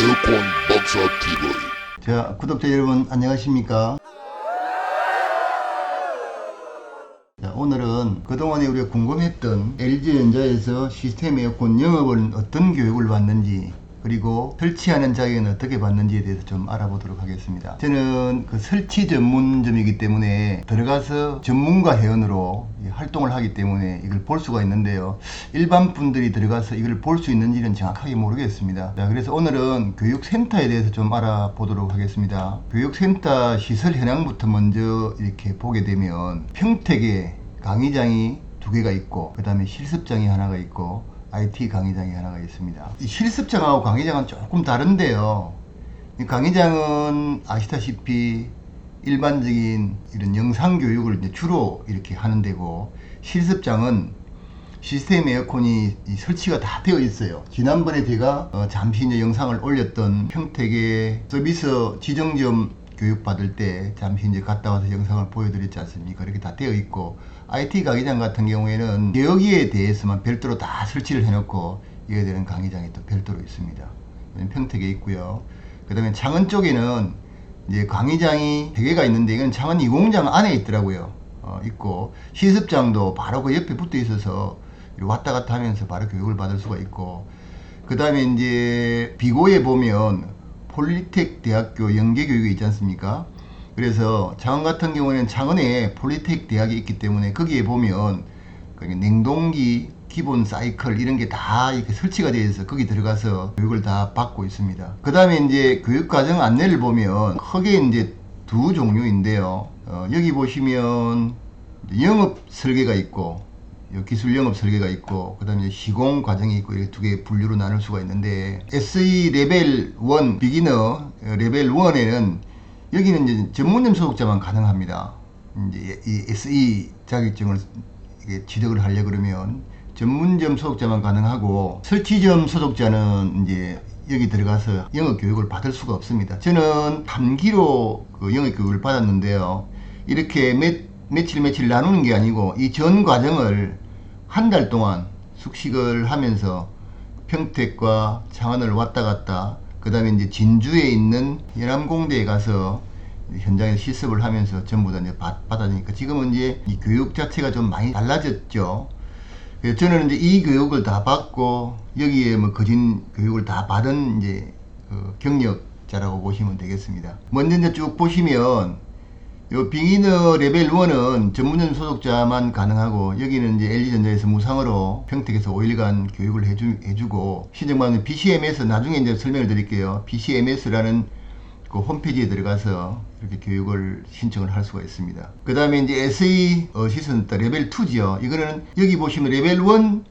에어컨 박사 TV. 자, 구독자 여러분 안녕하십니까? 자, 오늘은 그동안에 우리가 궁금했던 LG전자에서 시스템 에어컨 영업은 어떤 교육을 받는지, 그리고 설치하는 자격은 어떻게 받는지에 대해서 좀 알아보도록 하겠습니다. 저는 그 설치 전문점이기 때문에 들어가서 전문가 회원으로 활동을 하기 때문에 이걸 볼 수가 있는데요. 일반 분들이 들어가서 이걸 볼 수 있는지는 정확하게 모르겠습니다. 자, 그래서 오늘은 교육센터에 대해서 좀 알아보도록 하겠습니다. 교육센터 시설 현황부터 먼저 이렇게 보게 되면 평택에 강의장이 2개가 있고, 그 다음에 실습장이 하나가 있고, IT 강의장이 하나가 있습니다. 이 실습장하고 강의장은 조금 다른데요. 이 강의장은 아시다시피 일반적인 이런 영상 교육을 이제 주로 이렇게 하는 데고, 실습장은 시스템 에어컨이 설치가 다 되어 있어요. 지난번에 제가 잠시 이제 영상을 올렸던 평택의 서비스 지정점 교육 받을 때 잠시 이제 갔다 와서 영상을 보여드렸지 않습니까? 이렇게 다 되어 있고, IT 강의장 같은 경우에는 여기에 대해서만 별도로 다 설치를 해놓고 이에 대한 강의장이 또 별도로 있습니다. 평택에 있고요. 그 다음에 창원 쪽에는 이제 강의장이 3개가 있는데, 이건 창원 2공장 안에 있더라고요. 있고, 실습장도 바로 그 옆에 붙어 있어서 왔다 갔다 하면서 바로 교육을 받을 수가 있고, 그 다음에 이제 비고에 보면 폴리텍 대학교 연계교육이 있지 않습니까? 그래서 창원 같은 경우에는 창원에 폴리텍 대학이 있기 때문에 거기에 보면 냉동기 기본 사이클 이런 게 다 이렇게 설치가 되어 있어서 거기 들어가서 교육을 다 받고 있습니다. 그 다음에 이제 교육과정 안내를 보면 크게 이제 2 종류인데요. 여기 보시면 영업 설계가 있고, 기술 영업 설계가 있고, 그 다음에 시공 과정이 있고, 이렇게 2개 분류로 나눌 수가 있는데, SE 레벨 1 비기너 레벨 1에는 여기는 이제 전문점 소속자만 가능합니다. 이제 이 SE 자격증을 취득을 하려 그러면 전문점 소속자만 가능하고, 설치점 소속자는 이제 여기 들어가서 영업 교육을 받을 수가 없습니다. 저는 3기로 그 영업 교육을 받았는데요. 이렇게 며칠 나누는 게 아니고, 이 전 과정을 한 달 동안 숙식을 하면서 평택과 창원을 왔다 갔다, 그 다음에 이제 진주에 있는 연암공대에 가서 현장에서 실습을 하면서 전부 다 이제 받아니까 지금은 이제 이 교육 자체가 좀 많이 달라졌죠. 그래서 저는 이제 이 교육을 다 받고, 여기에 뭐 거진 교육을 다 받은 이제 경력자라고 보시면 되겠습니다. 먼저 이제 쭉 보시면, 요 비기너 레벨 1은 전문점 소속자만 가능하고, 여기는 이제 LG전자에서 무상으로 평택에서 5일간 교육을 해주고, 시정받는 BCMS, 나중에 이제 설명을 드릴게요. BCMS라는 그 홈페이지에 들어가서 이렇게 교육을 신청을 할 수가 있습니다. 그 다음에 이제 SE 어시스턴트 레벨 2지요. 이거는 여기 보시면 레벨 1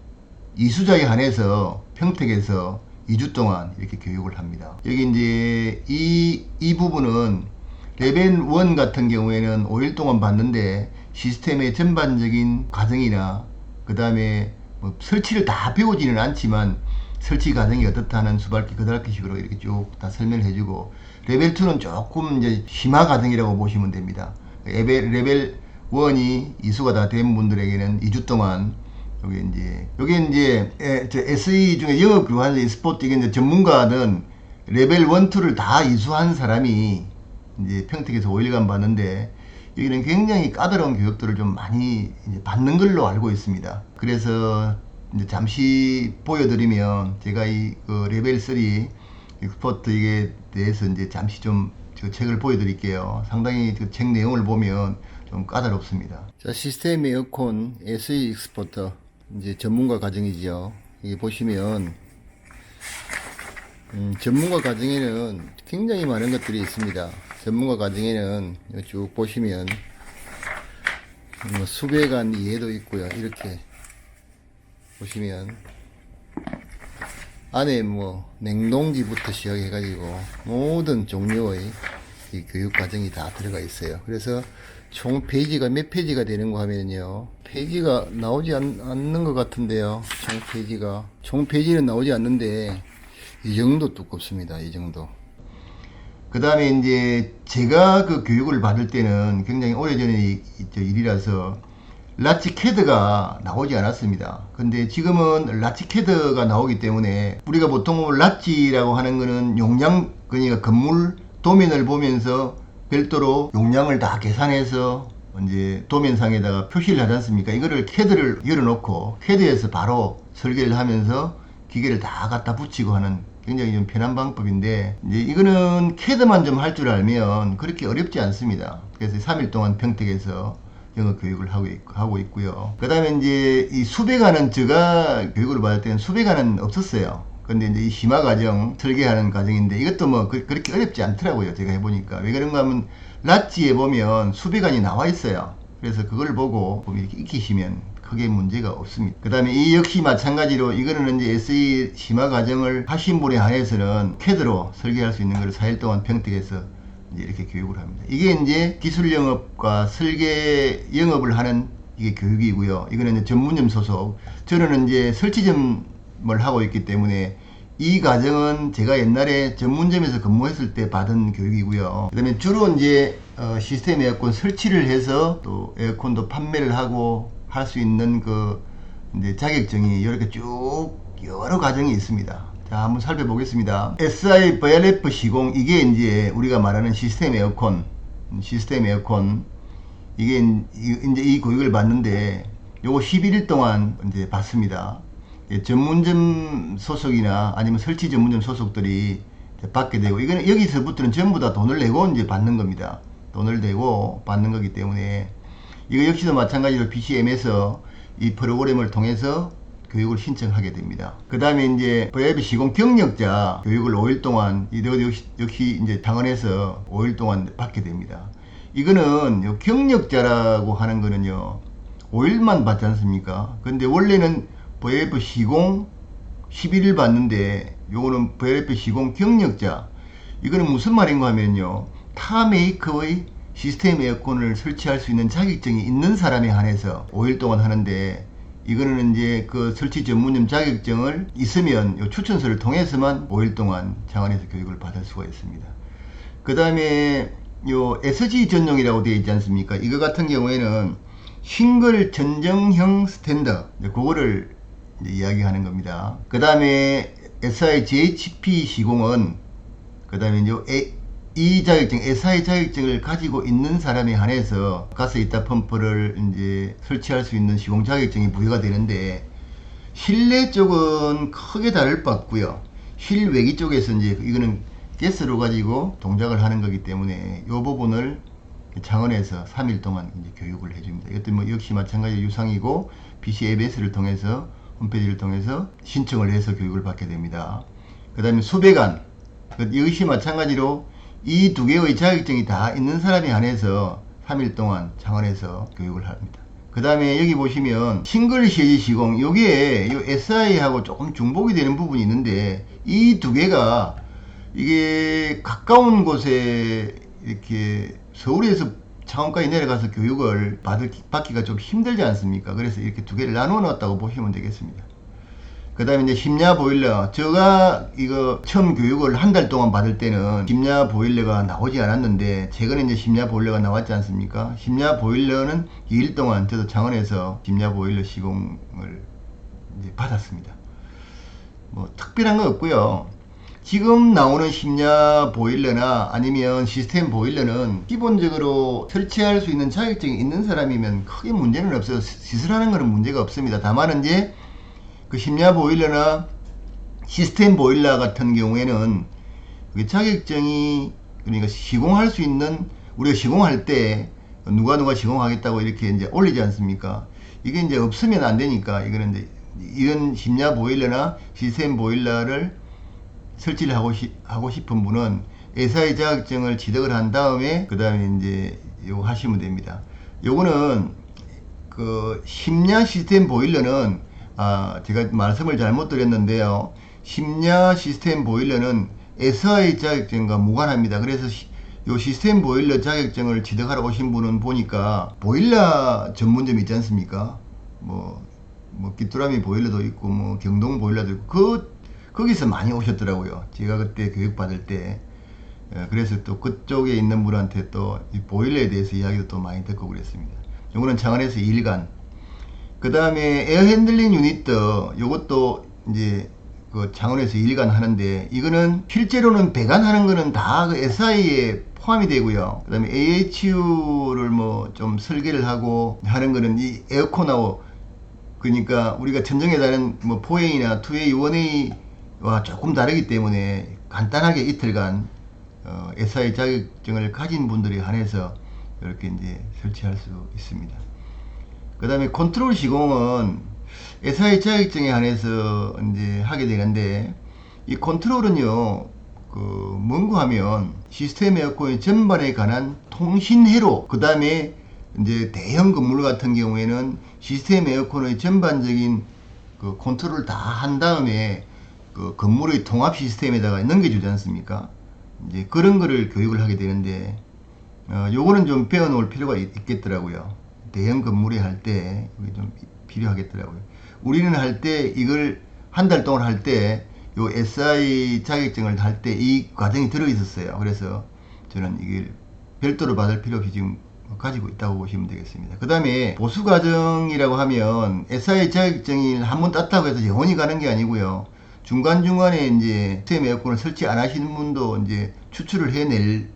이수자에 한해서 평택에서 2주 동안 이렇게 교육을 합니다. 여기 이제 이 부분은 레벨 1 같은 경우에는 5일 동안 받는데, 시스템의 전반적인 과정이나 그 다음에 뭐 설치를 다 배우지는 않지만 설치 과정이 어떻다는 수발기 거달기식으로 이렇게 쭉 다 설명을 해주고, 레벨 2는 조금 이제 심화 과정이라고 보시면 됩니다. 레벨 1이 이수가 다 된 분들에게는 2주 동안 요게 이제 SE 중에 영업 교환 스포츠, 이게 이제 전문가는 레벨 1, 2를 다 이수한 사람이 이제 평택에서 5일간 받는데, 여기는 굉장히 까다로운 교육들을 좀 많이 이제 받는 걸로 알고 있습니다. 그래서 이제 잠시 보여드리면, 제가 그 레벨 3 익스퍼트 이게 대해서 이제 잠시 좀 책을 보여드릴게요. 상당히 그 책 내용을 보면 좀 까다롭습니다. 자, 시스템 에어컨 SE 익스퍼트 이제 전문가 과정이죠. 여기 보시면 전문가 과정에는 굉장히 많은 것들이 있습니다. 전문가 과정에는 쭉 보시면 뭐 수배관 이해도 있고요. 이렇게 보시면 안에 뭐 냉동기부터 시작해 가지고 모든 종류의 이 교육 과정이 다 들어가 있어요. 그래서 총 페이지가 몇 페이지가 되는가 하면요, 페이지가 나오지 않는 것 같은데요. 총 페이지는 나오지 않는데 이 정도 두껍습니다. 이 정도. 그 다음에 이제 제가 그 교육을 받을 때는 굉장히 오래전의 일이라서 라치캐드가 나오지 않았습니다. 근데 지금은 라치캐드가 나오기 때문에 우리가 보통 라치라고 하는 거는 용량, 그러니까 건물 도면을 보면서 별도로 용량을 다 계산해서 이제 도면상에다가 표시를 하지 않습니까? 이거를 캐드를 열어놓고 캐드에서 바로 설계를 하면서 기계를 다 갖다 붙이고 하는 굉장히 좀 편한 방법인데, 이제 이거는 캐드만 좀 할 줄 알면 그렇게 어렵지 않습니다. 그래서 3일 동안 평택에서 영어 교육을 하고 있고요. 그 다음에 이제 이 수배관은 제가 교육을 받을 때는 수배관은 없었어요. 근데 이제 이 심화 과정, 설계하는 과정인데 이것도 뭐 그렇게 어렵지 않더라고요. 제가 해보니까. 왜 그런가 하면 라찌에 보면 수배관이 나와 있어요. 그래서 그걸 보고 이렇게 익히시면 크게 문제가 없습니다. 그 다음에 이 역시 마찬가지로 이거는 이제 SE 심화 과정을 하신 분에 한해서는 캐드로 설계할 수 있는 걸 4일 동안 평택에서 이제 이렇게 교육을 합니다. 이게 이제 기술 영업과 설계 영업을 하는 이게 교육이고요. 이거는 이제 전문점 소속. 저는 이제 설치점을 하고 있기 때문에 이 과정은 제가 옛날에 전문점에서 근무했을 때 받은 교육이고요. 그 다음에 주로 이제 시스템 에어컨 설치를 해서 또 에어컨도 판매를 하고 할 수 있는 그 이제 자격증이 이렇게 쭉 여러 과정이 있습니다. 자, 한번 살펴보겠습니다. SI VRF 시공, 이게 이제 우리가 말하는 시스템 에어컨 이게 이제 이 교육을 받는데 요거 11일 동안 이제 받습니다. 전문점 소속이나 아니면 설치 전문점 소속들이 받게 되고, 이거는 여기서부터는 전부 다 돈을 내고 이제 받는 겁니다. 돈을 내고 받는 거기 때문에 이거 역시도 마찬가지로 BCM에서 이 프로그램을 통해서 교육을 신청하게 됩니다. 그 다음에 이제 VRF 시공 경력자 교육을 5일 동안 역시 이제 당원에서 5일 동안 받게 됩니다. 이거는 요 경력자라고 하는 거는요 5일만 받지 않습니까? 근데 원래는 VRF 시공 11일 받는데 요거는 VRF 시공 경력자, 이거는 무슨 말인가 하면요 타 메이커의 시스템 에어컨을 설치할 수 있는 자격증이 있는 사람에 한해서 5일 동안 하는데, 이거는 이제 그 설치 전문점 자격증을 있으면 요 추천서를 통해서만 5일 동안 장안에서 교육을 받을 수가 있습니다. 그 다음에 요 SG 전용이라고 되어 있지 않습니까? 이거 같은 경우에는 싱글 전정형 스탠더, 그거를 이제 이야기하는 겁니다. 그 다음에 SI GHP 시공은 그 다음에 이제 이 자격증, SI 자격증을 가지고 있는 사람에 한해서 가스 히터 펌프를 이제 설치할 수 있는 시공 자격증이 부여가 되는데, 실내 쪽은 크게 다를 바 없고요. 실외기 쪽에서 이제 이거는 가스로 가지고 동작을 하는 거기 때문에 이 부분을 창원에서 3일 동안 이제 교육을 해줍니다. 이것도 뭐 역시 마찬가지 유상이고 BCABS를 통해서 홈페이지를 통해서 신청을 해서 교육을 받게 됩니다. 그 다음에 수배관, 이것이 마찬가지로 이 두 개의 자격증이 다 있는 사람에 한해서 3일 동안 창원에서 교육을 합니다. 그 다음에 여기 보시면 싱글 셰지 시공, 요게 요 SI하고 조금 중복이 되는 부분이 있는데, 이 두 개가 이게 가까운 곳에 이렇게 서울에서 창원까지 내려가서 교육을 받기가 좀 힘들지 않습니까? 그래서 이렇게 두 개를 나누어 놨다고 보시면 되겠습니다. 그 다음에 이제 심야 보일러, 제가 이거 처음 교육을 한 달 동안 받을 때는 심야 보일러가 나오지 않았는데, 최근에 이제 심야 보일러가 나왔지 않습니까? 심야 보일러는 2일 동안 저도 창원에서 심야 보일러 시공을 이제 받았습니다. 뭐 특별한 거 없고요. 지금 나오는 심야 보일러나 아니면 시스템 보일러는 기본적으로 설치할 수 있는 자격증이 있는 사람이면 크게 문제는 없어요. 시설하는 거는 문제가 없습니다. 다만 이제 그 심야 보일러나 시스템 보일러 같은 경우에는 자격증이, 그러니까 시공할 수 있는, 우리가 시공할 때 누가 시공하겠다고 이렇게 이제 올리지 않습니까? 이게 이제 없으면 안 되니까, 이거는 이제 이런 심야 보일러나 시스템 보일러를 설치를 하고 싶은 분은 SI 자격증을 취득을 한 다음에 그 다음에 이제 요거 하시면 됩니다. 요거는 그 심야 시스템 보일러는 제가 말씀을 잘못 드렸는데요. 심야 시스템 보일러는 SI 자격증과 무관합니다. 그래서 요 시스템 보일러 자격증을 취득하러 오신 분은 보니까 보일러 전문점 있지 않습니까? 뭐 귀뚜라미 보일러도 있고 뭐 경동 보일러도 있고 거기서 많이 오셨더라고요. 제가 그때 교육 받을 때. 그래서 또 그쪽에 있는 분한테 또 이 보일러에 대해서 이야기도 또 많이 듣고 그랬습니다. 요거는 창원에서 2일간 그 다음에 에어 핸들링 유닛도 요것도 이제 그 창원에서 일관하는데, 이거는 실제로는 배관하는 거는 다 그 SI에 포함이 되고요. 그 다음에 AHU를 뭐 좀 설계를 하고 하는 거는 이 에어컨하고, 그러니까 우리가 전정에 다른 뭐 4A나 2A, 1A와 조금 다르기 때문에 간단하게 이틀간 SI 자격증을 가진 분들에 한해서 이렇게 이제 설치할 수 있습니다. 그 다음에 컨트롤 시공은 SI 자격증에 한해서 이제 하게 되는데, 이 컨트롤은요, 뭔가 하면 시스템 에어컨 전반에 관한 통신회로, 그 다음에 이제 대형 건물 같은 경우에는 시스템 에어컨의 전반적인 그 컨트롤을 다 한 다음에 그 건물의 통합 시스템에다가 넘겨주지 않습니까? 이제 그런 거를 교육을 하게 되는데, 요거는 좀 배워 놓을 필요가 있겠더라고요. 대형 건물에 할 때 좀 필요하겠더라고요. 우리는 할 때 이걸 한 달 동안 할 때 요 SI 자격증을 할 때 이 과정이 들어 있었어요. 그래서 저는 이걸 별도로 받을 필요 없이 지금 가지고 있다고 보시면 되겠습니다. 그 다음에 보수 과정이라고 하면 SI 자격증이 한번 땄다고 해서 영원히 가는 게 아니고요. 중간중간에 이제 시스템 에어컨을 설치 안 하시는 분도 이제 추출을 해낼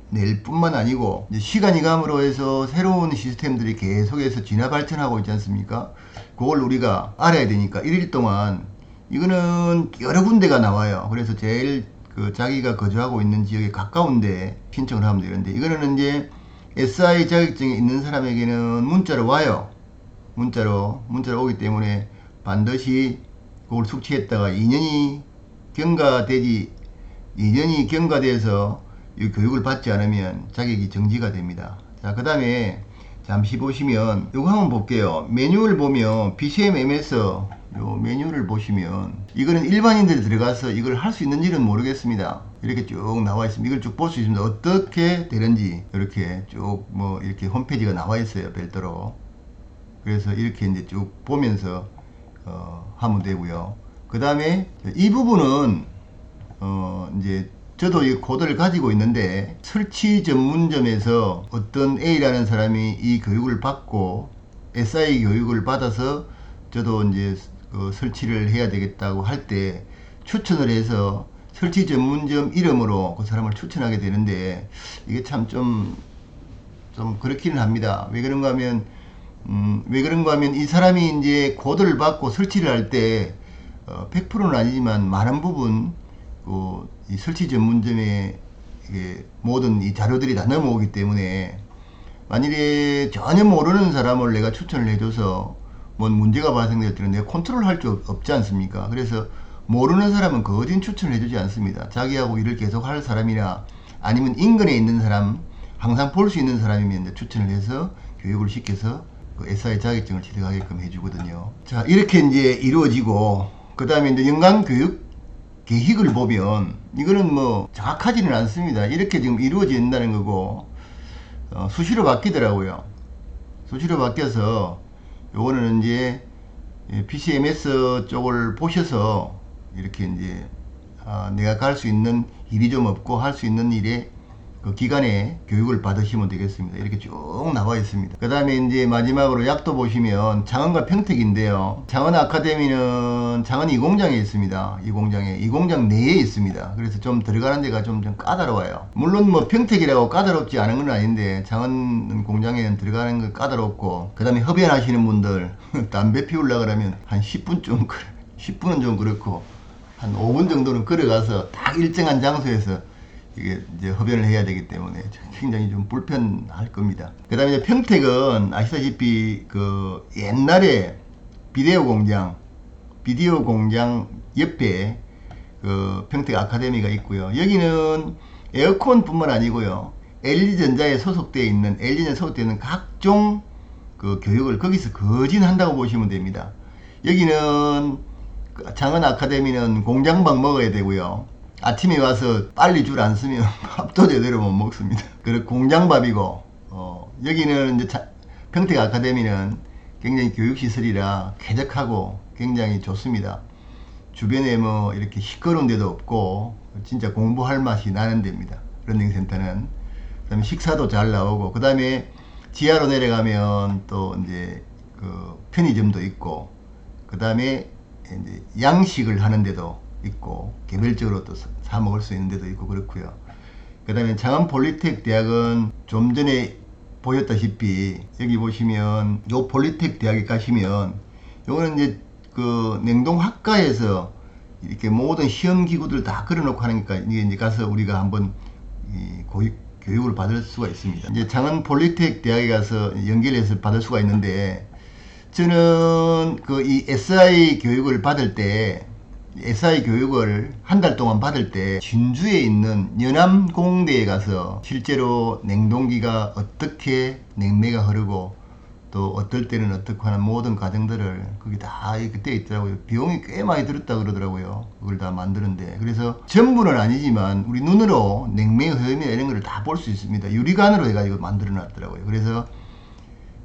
뿐만 아니고, 이제 시간이 감으로 해서 새로운 시스템들이 계속해서 진화 발전하고 있지 않습니까? 그걸 우리가 알아야 되니까 1일 동안 이거는 여러 군데가 나와요. 그래서 제일 그 자기가 거주하고 있는 지역에 가까운데 신청을 하면 되는데, 이거는 이제 SI 자격증이 있는 사람에게는 문자로 와요. 문자로 오기 때문에 반드시 그걸 숙지했다가 2년이 경과돼서 이 교육을 받지 않으면 자격이 정지가 됩니다. 자, 그 다음에 잠시 보시면 이거 한번 볼게요. 매뉴얼 보면 BCMMS 요 매뉴얼을 보시면, 이거는 일반인들이 들어가서 이걸 할 수 있는지는 모르겠습니다. 이렇게 쭉 나와 있습니다. 이걸 쭉 볼 수 있습니다. 어떻게 되는지 이렇게 쭉 뭐 이렇게 홈페이지가 나와 있어요, 별도로. 그래서 이렇게 이제 쭉 보면서 하면 되고요. 그 다음에 이 부분은 이제 저도 이 코드를 가지고 있는데, 설치 전문점에서 어떤 A라는 사람이 이 교육을 받고 SI 교육을 받아서 저도 이제 설치를 해야 되겠다고 할 때 추천을 해서 설치 전문점 이름으로 그 사람을 추천하게 되는데, 이게 참 좀 그렇기는 합니다. 왜 그런가 하면 이 사람이 이제 코드를 받고 설치를 할 때 100%는 아니지만 많은 부분 이 설치 전문점에 모든 이 자료들이 다 넘어오기 때문에, 만일에 전혀 모르는 사람을 내가 추천을 해줘서 뭔 문제가 발생될 때는 내가 컨트롤 할 수 없지 않습니까? 그래서 모르는 사람은 거진 추천을 해주지 않습니다. 자기하고 일을 계속 할 사람이나 아니면 인근에 있는 사람, 항상 볼 수 있는 사람이면 추천을 해서 교육을 시켜서 그 SI 자격증을 취득하게끔 해주거든요. 자, 이렇게 이제 이루어지고, 그 다음에 이제 연간 교육 계획을 보면 이거는 뭐 정확하지는 않습니다. 이렇게 지금 이루어진다는 거고, 수시로 바뀌더라고요. 수시로 바뀌어서 요거는 이제 BCMS 쪽을 보셔서 이렇게 이제 내가 갈 수 있는 일이 좀 없고 할 수 있는 일에 그 기간에 교육을 받으시면 되겠습니다. 이렇게 쭉 나와 있습니다. 그 다음에 이제 마지막으로 약도 보시면 창원과 평택인데요. 창원 아카데미는 창원 2공장에 있습니다. 이 공장 내에 있습니다. 그래서 좀 들어가는 데가 좀 까다로워요. 물론 뭐 평택이라고 까다롭지 않은 건 아닌데, 창원 공장에는 들어가는 건 까다롭고, 그 다음에 흡연하시는 분들 담배 피우려고 그러면 한 10분은 좀 그렇고, 한 5분 정도는 걸어가서 딱 일정한 장소에서 이게 이제 흡연을 해야 되기 때문에 굉장히 좀 불편할 겁니다. 그 다음에 이제 평택은 아시다시피 그 옛날에 비디오 공장 옆에 그 평택 아카데미가 있고요. 여기는 에어컨 뿐만 아니고요, LG전자에 소속되어 있는 각종 그 교육을 거기서 거진한다고 보시면 됩니다. 여기는 창원 아카데미는 공장밥 먹어야 되고요. 아침에 와서 빨리 줄 안 쓰면 밥도 제대로 못 먹습니다. 그리고 공장밥이고, 여기는 이제 평택 아카데미는 굉장히 교육시설이라 쾌적하고 굉장히 좋습니다. 주변에 뭐 이렇게 시끄러운 데도 없고 진짜 공부할 맛이 나는 데입니다. 러닝센터는. 그 다음에 식사도 잘 나오고, 그 다음에 지하로 내려가면 또 이제 그 편의점도 있고, 그 다음에 이제 양식을 하는 데도 있고, 개별적으로 또 사 먹을 수 있는 데도 있고 그렇고요. 그 다음에 창원 폴리텍 대학은 좀 전에 보셨다시피 여기 보시면 요 폴리텍 대학에 가시면 요거는 이제 그 냉동학과에서 이렇게 모든 시험 기구들 다 걸어놓고 하니까 이제 가서 우리가 한번 교육을 받을 수가 있습니다. 이제 창원 폴리텍 대학에 가서 연결해서 받을 수가 있는데, 저는 그 이 SI 교육을 받을 때, SI 교육을 한 달 동안 받을 때 진주에 있는 연암공대에 가서 실제로 냉동기가 어떻게 냉매가 흐르고 또 어떨 때는 어떻게 하는 모든 과정들을 거기 다 그때 있더라고요. 비용이 꽤 많이 들었다 그러더라고요. 그걸 다 만드는데. 그래서 전부는 아니지만 우리 눈으로 냉매 흐름이나 이런 거를 다 볼 수 있습니다. 유리관으로 해가지고 만들어 놨더라고요. 그래서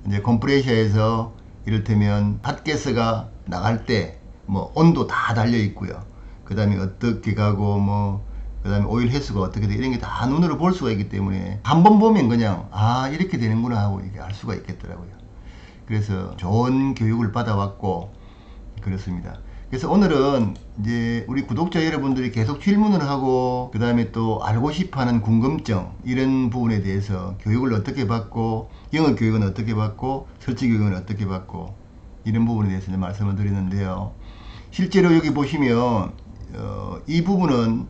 이제 컴프레셔에서 이를테면 핫가스가 나갈 때 뭐 온도 다 달려 있고요. 그 다음에 어떻게 가고 그 다음에 오일 횟수가 어떻게 돼, 이런 게 다 눈으로 볼 수가 있기 때문에 한번 보면 그냥 이렇게 되는구나 하고 이렇게 알 수가 있겠더라고요. 그래서 좋은 교육을 받아왔고 그렇습니다. 그래서 오늘은 이제 우리 구독자 여러분들이 계속 질문을 하고 그 다음에 또 알고 싶어하는 궁금증, 이런 부분에 대해서 교육을 어떻게 받고 영어 교육은 어떻게 받고 설치 교육은 어떻게 받고 이런 부분에 대해서 말씀을 드리는데요. 실제로 여기 보시면 이 부분은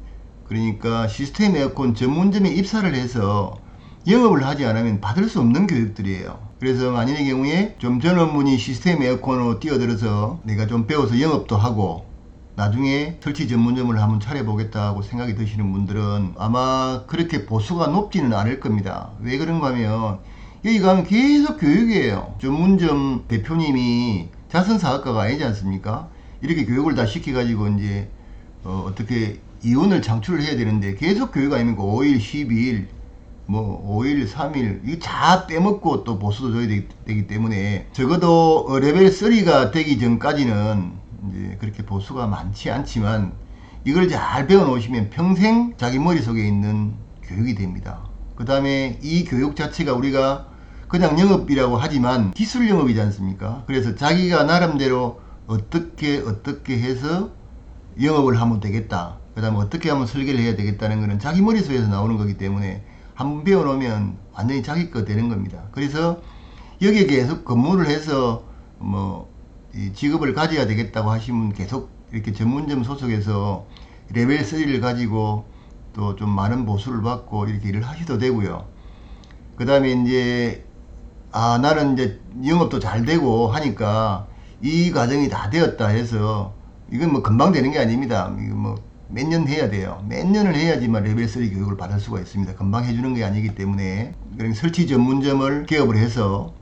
그러니까 시스템 에어컨 전문점에 입사를 해서 영업을 하지 않으면 받을 수 없는 교육들이에요. 그래서 만일의 경우에 좀 젊은 분이 시스템 에어컨으로 뛰어들어서 내가 좀 배워서 영업도 하고 나중에 설치 전문점을 한번 차려보겠다고 생각이 드시는 분들은 아마 그렇게 보수가 높지는 않을 겁니다. 왜 그런가 하면 여기 가면 계속 교육이에요. 전문점 대표님이 자선사업가가 아니지 않습니까? 이렇게 교육을 다 시켜가지고 이제 어떻게 이윤을 창출을 해야 되는데 계속 교육 아닙니까? 5일, 12일, 5일, 3일, 이거 다 빼먹고 또 보수도 줘야 되기 때문에 적어도 레벨 3가 되기 전까지는 이제 그렇게 보수가 많지 않지만 이걸 잘 배워 놓으시면 평생 자기 머릿속에 있는 교육이 됩니다. 그 다음에 이 교육 자체가 우리가 그냥 영업이라고 하지만 기술 영업이지 않습니까? 그래서 자기가 나름대로 어떻게 해서 영업을 하면 되겠다, 그 다음에 어떻게 하면 설계를 해야 되겠다는 것은 자기 머릿속에서 나오는 거기 때문에 한번 배워놓으면 완전히 자기 거 되는 겁니다. 그래서 여기에 계속 근무를 해서 이 직업을 가져야 되겠다고 하시면 계속 이렇게 전문점 소속에서 레벨 3를 가지고 또 좀 많은 보수를 받고 이렇게 일을 하셔도 되고요. 그 다음에 이제 나는 이제 영업도 잘 되고 하니까 이 과정이 다 되었다 해서 이건 금방 되는 게 아닙니다. 이거 몇 년 해야 돼요. 몇 년을 해야지만 레벨 3 교육을 받을 수가 있습니다. 금방 해주는 게 아니기 때문에 그러니까 설치 전문점을 개업을 해서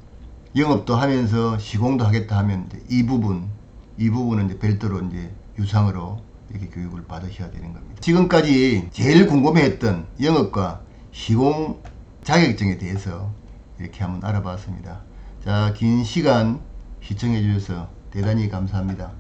영업도 하면서 시공도 하겠다 하면 이 부분은 이제 별도로 이제 유상으로 이렇게 교육을 받으셔야 되는 겁니다. 지금까지 제일 궁금해했던 영업과 시공 자격증에 대해서 이렇게 한번 알아봤습니다. 자, 긴 시간 시청해 주셔서 대단히 감사합니다.